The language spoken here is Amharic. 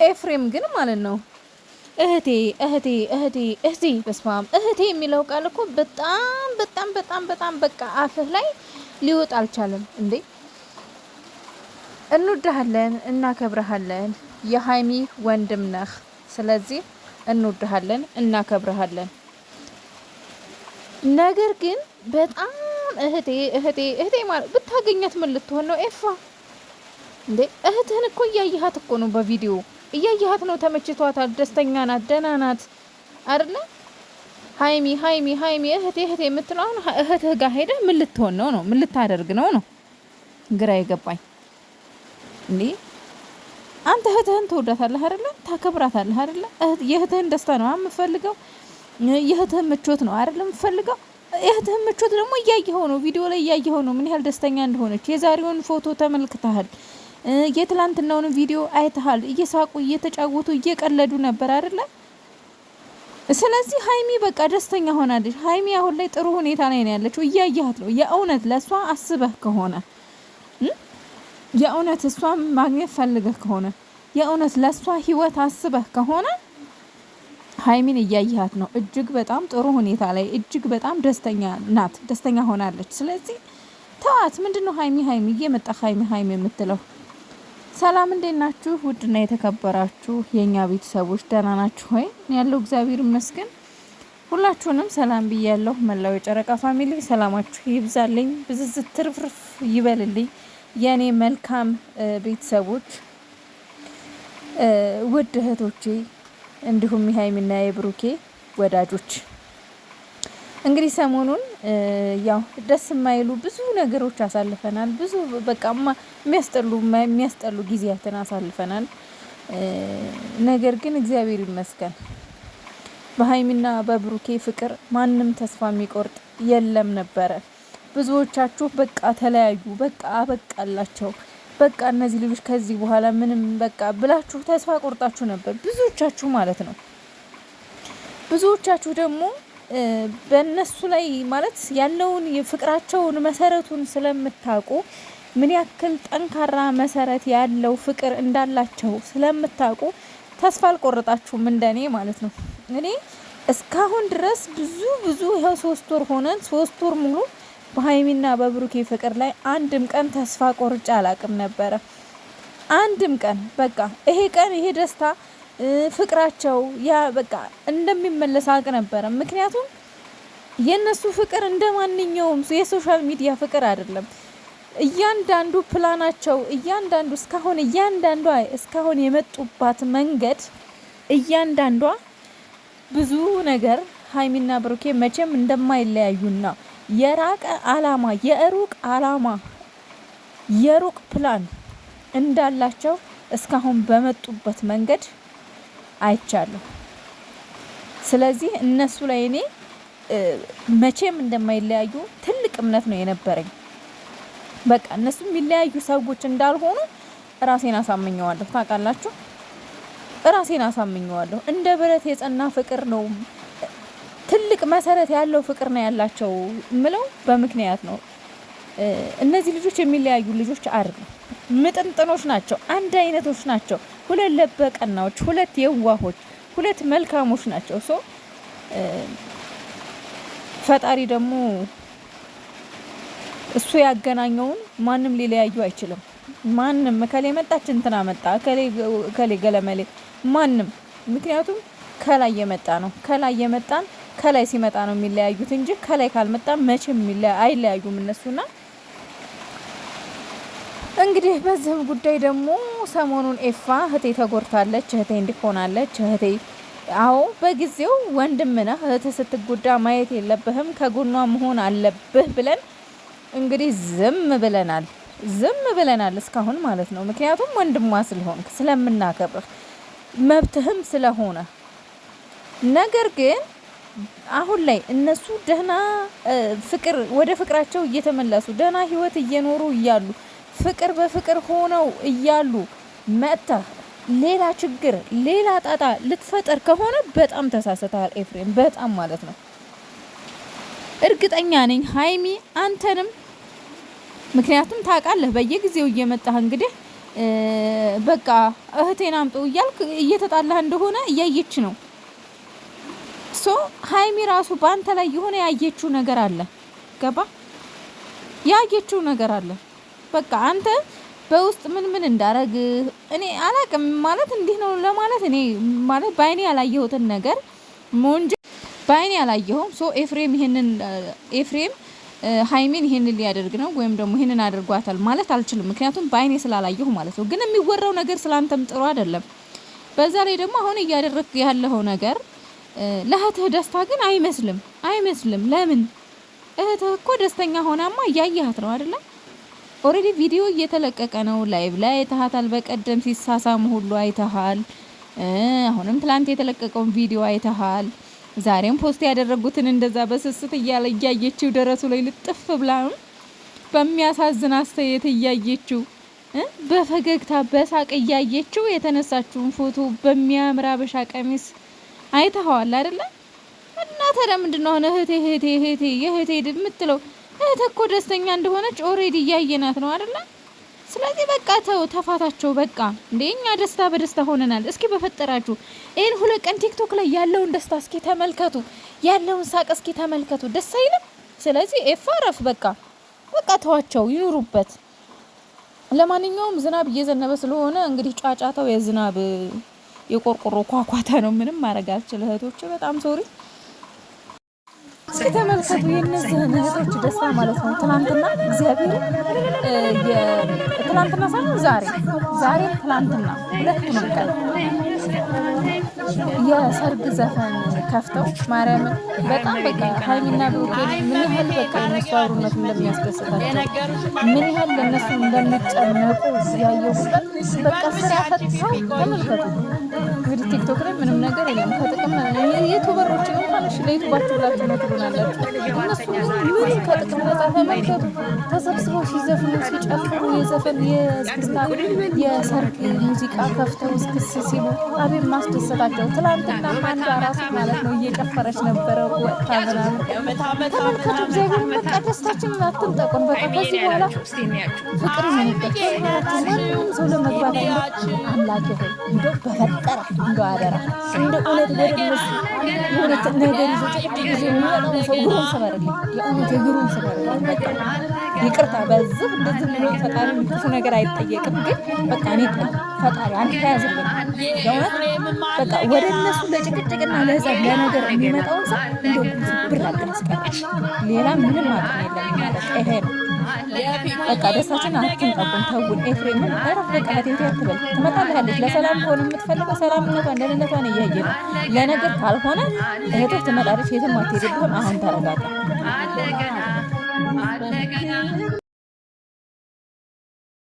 ኤፍሬም ግን ማለት ነው እህቴ እህቴ እህቴ እህቴ በስማም እህቴ የሚለው ቃል እኮ በጣም በጣም በጣም በጣም በቃ አፍህ ላይ ሊወጣ አልቻለም እንዴ። እንወድሃለን፣ እናከብረሃለን። የሀይሚ ወንድም ነህ። ስለዚህ እንወድሃለን፣ እናከብረሃለን። ነገር ግን በጣም እህቴ እህቴ እህቴ ማለት ብታገኛት ምን ልትሆን ነው? ኤፋ እንዴ እህትህን እኮ እያየሃት እኮ ነው፣ በቪዲዮ እያየሃት ነው። ተመችቷታል፣ ደስተኛ ናት፣ ደህና ናት አይደለ? ሀይሚ ሀይሚ ሀይሚ እህቴ እህቴ የምትለው እህትህ ጋር ሄደህ ምን ልትሆን ነው? ምን ልታደርግ ነው? ግራ የገባኝ እንዴ። አንተ እህትህን ትወዳታለህ አይደለ? ታከብራታለህ አይደለ? የእህትህን ደስታ ነው የምፈልገው፣ የእህትህን ምቾት ነው አይደለም የምፈልገው። የእህትህን ምቾት ደግሞ እያየኸው ነው፣ ቪዲዮ ላይ እያየኸው ነው ምን ያህል ደስተኛ እንደሆነች። የዛሬውን ፎቶ ተመልክተሃል፣ የትላንትናውን ቪዲዮ አይተሃል። እየሳቁ እየተጫወቱ እየቀለዱ ነበር አይደለ? ስለዚህ ሀይሚ በቃ ደስተኛ ሆናለች። ሀይሚ አሁን ላይ ጥሩ ሁኔታ ላይ ነው ያለችው፣ እያየሃት ነው። የእውነት ለእሷ አስበህ ከሆነ የእውነት እሷን ማግኘት ፈልገህ ከሆነ የእውነት ለእሷ ህይወት አስበህ ከሆነ ሀይሚን እያየሃት ነው። እጅግ በጣም ጥሩ ሁኔታ ላይ እጅግ በጣም ደስተኛ ናት፣ ደስተኛ ሆናለች። ስለዚህ ተዋት። ምንድነው ሀይሚ ሀይሚ እየመጣ ሀይሚ ሀይሚ የምትለው? ሰላም እንዴት ናችሁ? ውድና የተከበራችሁ የእኛ ቤተሰቦች ደህና ናችሁ ሆይ? ያለው እግዚአብሔር ይመስገን። ሁላችሁንም ሰላም ብያለሁ። መላው የጨረቃ ፋሚሊ ሰላማችሁ ይብዛልኝ፣ ብዝዝት ትርፍርፍ ይበልልኝ። የኔ መልካም ቤተሰቦች፣ ውድ እህቶቼ እንዲሁም የሀይሚና የብሩኬ ወዳጆች እንግዲህ ሰሞኑን ያው ደስ የማይሉ ብዙ ነገሮች አሳልፈናል። ብዙ በቃ የሚያስጠሉ ጊዜያትን አሳልፈናል። ነገር ግን እግዚአብሔር ይመስገን በሀይሚና በብሩኬ ፍቅር ማንም ተስፋ የሚቆርጥ የለም ነበረ። ብዙዎቻችሁ በቃ ተለያዩ፣ በቃ አበቃላቸው፣ በቃ እነዚህ ልጆች ከዚህ በኋላ ምንም በቃ ብላችሁ ተስፋ ቆርጣችሁ ነበር፣ ብዙዎቻችሁ ማለት ነው። ብዙዎቻችሁ ደግሞ በእነሱ ላይ ማለት ያለውን የፍቅራቸውን መሰረቱን ስለምታውቁ ምን ያክል ጠንካራ መሰረት ያለው ፍቅር እንዳላቸው ስለምታውቁ ተስፋ አልቆረጣችሁም፣ እንደኔ ማለት ነው። እኔ እስካሁን ድረስ ብዙ ይኸው 3 ወር ሆነን 3 ወር ሙሉ በሀይሚና በብሩኬ ፍቅር ላይ አንድም ቀን ተስፋ ቆርጬ አላቅም ነበረ። አንድም ቀን በቃ ይሄ ቀን ይሄ ደስታ ፍቅራቸው ያ በቃ እንደሚመለስ አቅ ነበረ። ምክንያቱም የነሱ ፍቅር እንደ ማንኛውም የሶሻል ሚዲያ ፍቅር አይደለም። እያንዳንዱ ፕላናቸው እስካሁን የመጡባት መንገድ እያንዳንዷ ብዙ ነገር ሀይሚና ብሩኬ መቼም እንደማይለያዩና የራቀ አላማ የሩቅ ፕላን እንዳላቸው እስካሁን በመጡበት መንገድ አይቻለሁ። ስለዚህ እነሱ ላይ እኔ መቼም እንደማይለያዩ ትልቅ እምነት ነው የነበረኝ። በቃ እነሱ የሚለያዩ ሰዎች እንዳልሆኑ ራሴን አሳምኘዋለሁ። ታውቃላችሁ፣ ራሴን አሳምኘዋለሁ። እንደ ብረት የጸና ፍቅር ነው፣ ትልቅ መሰረት ያለው ፍቅር ነው ያላቸው ምለው በምክንያት ነው። እነዚህ ልጆች የሚለያዩ ልጆች አይደሉም። ምጥንጥኖች ናቸው፣ አንድ አይነቶች ናቸው። ሁለት ለበቀናዎች፣ ሁለት የዋሆች፣ ሁለት መልካሞች ናቸው። ፈጣሪ ደግሞ እሱ ያገናኘውን ማንም ሊለያዩ አይችልም። ማንም ከሌ መጣች እንትና መጣ ከሌ ገለመሌ ማንም፣ ምክንያቱም ከላይ የመጣ ነው። ከላይ ሲመጣ ነው የሚለያዩት እንጂ ከላይ ካልመጣ መቼም አይለያዩም እነሱና እንግዲህ በዚህ ጉዳይ ደግሞ ሰሞኑን ኤፋ እህቴ ተጎድታለች፣ እህቴ እንዲሆናለች፣ እህቴ አዎ በጊዜው ወንድም ነህ፣ እህቴ ስትጎዳ ማየት የለብህም ከጎኗ መሆን አለብህ ብለን እንግዲህ ዝም ብለናል እስካሁን ማለት ነው። ምክንያቱም ወንድሟ ስለሆንክ ስለምናከብርህ መብትህም ስለሆነ። ነገር ግን አሁን ላይ እነሱ ደህና ፍቅር ወደ ፍቅራቸው እየተመለሱ ደህና ህይወት እየኖሩ እያሉ ፍቅር በፍቅር ሆነው እያሉ መጥተህ ሌላ ችግር ሌላ ጣጣ ልትፈጠር ከሆነ በጣም ተሳስተሃል ኤፍሬም፣ በጣም ማለት ነው። እርግጠኛ ነኝ ሀይሚ አንተንም፣ ምክንያቱም ታውቃለህ በየጊዜው እየመጣህ እንግዲህ በቃ እህቴን አምጡ እያልክ እየተጣላህ እንደሆነ እያየች ነው። ሶ ሀይሚ ራሱ በአንተ ላይ የሆነ ያየችው ነገር አለ። ገባ? ያየችው ነገር አለ። በቃ አንተ በውስጥ ምን እንዳረግ እኔ አላቅም። ማለት እንዲህ ነው ለማለት እኔ ማለት በአይኔ ያላየሁትን ነገር ሞንጂ በአይኔ ያላየሁም። ሶ ኤፍሬም ሀይሚን ይሄንን ሊያደርግ ነው ወይም ደግሞ ይሄንን አድርጓታል ማለት አልችልም፣ ምክንያቱም በአይኔ ስላላየሁ ማለት ነው። ግን የሚወራው ነገር ስላንተም ጥሩ አይደለም። በዛ ላይ ደግሞ አሁን እያደረግ ያለው ነገር ለእህትህ ደስታ ግን አይመስልም። ለምን እህትህ እኮ ደስተኛ ሆናማ እያየሃት ነው አይደለ? ኦሬዲ ቪዲዮ እየተለቀቀ ነው። ላይቭ ላይ አይተሃታል። በቀደም ሲሳሳሙ ሁሉ አይተሃል። አሁንም ትላንት የተለቀቀውን ቪዲዮ አይተሃል። ዛሬም ፖስት ያደረጉትን እንደዛ በስስት እያየችው ደረሱ ላይ ልጥፍ ብላ በሚያሳዝን አስተያየት እያየችው በፈገግታ በሳቅ እያየችው የተነሳችውን ፎቶ በሚያምር አበሻ ቀሚስ አይተኸዋል አይደለ? እና ታዲያ ምንድነው አሁን እህቴ የእህቴ የምትለው? እህቴ እኮ ደስተኛ እንደሆነች ኦሬዲ እያየናት ነው አይደለ? ስለዚህ በቃ ተፋታቸው በቃ። እንደኛ ደስታ በደስታ ሆነናል። እስኪ በፈጠራችሁ ይሄን 2 ቀን ቲክቶክ ላይ ያለውን ደስታ እስኪ ተመልከቱ፣ ያለውን ሳቅ እስኪ ተመልከቱ። ደስ አይልም? ስለዚህ ኤፋረፍ በቃ ተዋቸው ይኑሩበት። ለማንኛውም ዝናብ እየዘነበ ስለሆነ እንግዲህ ጫጫታው የዝናብ የቆርቆሮ ኳኳታ ነው። ምንም ማድረግ አልችልም እህቶቼ፣ በጣም ሶሪ። እስኪ ተመልከቱ የእነዚህን እህቶች ደስታ ማለት ነው። ትናንትና እግዚአብሔር ትናንትና ሳይሆን ዛሬ ትናንትና ሁለቱንም ቀን የሰርግ ዘፈን ከፍተው ማርያምን በጣም በቃ ሀይሚና ብሩኬን ምን ያህል በቃ የነሱ አብሮነት እንደሚያስደስታቸው ምን ያህል ለነሱ እንደሚጨነቁ ያየሁበት በቃ ስራ ፈጥተው ተመልከቱ። እንግዲህ ቲክቶክ ላይ ምንም ነገር የለም ከጥቅም ዩቱበሮች እንኳን እሺ ለዩቱባችሁ ብላችሁ ነው ትሉናላችሁ። እነሱ ምን ከጥቅም ነጻ ተመልከቱ። ተሰብስበው ሲዘፍኑ ሲጨፍሩ የዘፈን የስክስታ የሰርግ ሙዚቃ ከፍተው እስክስ ሲሉ አቤት ማስደሰታቸው። ትላንትና አንዷ ራሱ ማለት ነው እየጨፈረች ነበረ ወጥታ ምናምን ተመልከቱ። እግዚአብሔር በቃ ደስታችንን አትንጠቁን። በቃ ከዚህ በኋላ ፍቅር ይሁንበት። ማንም ሰው ለመግባት አምላክ ሆይ እንደው በፈጠረ እንደው አደራ እንደው እውነት ወደ እነሱ የሆነ ነገር ይዞ ጭቅጭቅ ጊዜ የሚመጣው ሰው ግሩም ሰበርልኝ፣ የእውነት የግሩም ሰበርልኝ። በቃ ይቅርታ በዚህ እንደዚህ ብሎ ፈጣሪ ክፉ ነገር አይጠየቅም። ግን በቃ እኔ ፈጣሪ አንተ ያዝልኝ የእውነት በቃ ወደ እነሱ ለጭቅጭቅና ለህዛብ ለነገር የሚመጣውን ሰው እንደው ብር አልቀስቀር ሌላ ምንም አቅም የለም ማለት ይሄ ነው። በቃ ደስታችን አትንጠቁን፣ ተውን። ኤፍሬምን እረፍ በቃ ቴቴ አትበል። ትመጣልሃለች። ለሰላም ከሆነ የምትፈልገው ሰላምነቷን ደህንነቷን እያየ ነው። ለነገር ካልሆነ እህትህ ትመጣለች፣ የትም አትሄድብህም። አሁን ተረጋጋ።